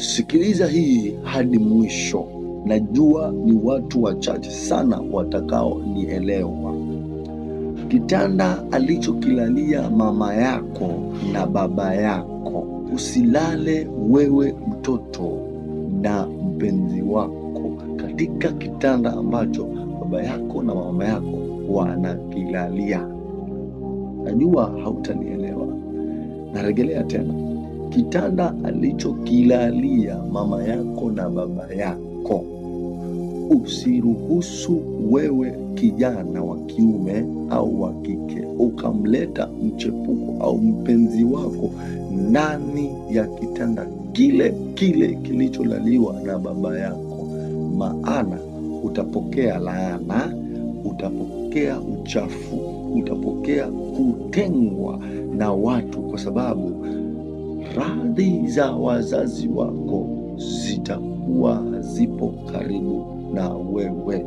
Sikiliza hii hadi mwisho. Najua ni watu wachache sana watakaonielewa. Kitanda alichokilalia mama yako na baba yako, usilale wewe mtoto na mpenzi wako katika kitanda ambacho baba yako na mama yako wanakilalia. Najua hautanielewa. Narejelea tena. Kitanda alichokilalia mama yako na baba yako, usiruhusu wewe kijana wa kiume au wa kike ukamleta mchepuko au mpenzi wako ndani ya kitanda kile kile kilicholaliwa na baba yako, maana utapokea laana, utapokea uchafu, utapokea kutengwa na watu, kwa sababu radhi za wazazi wako zitakuwa zipo karibu na wewe.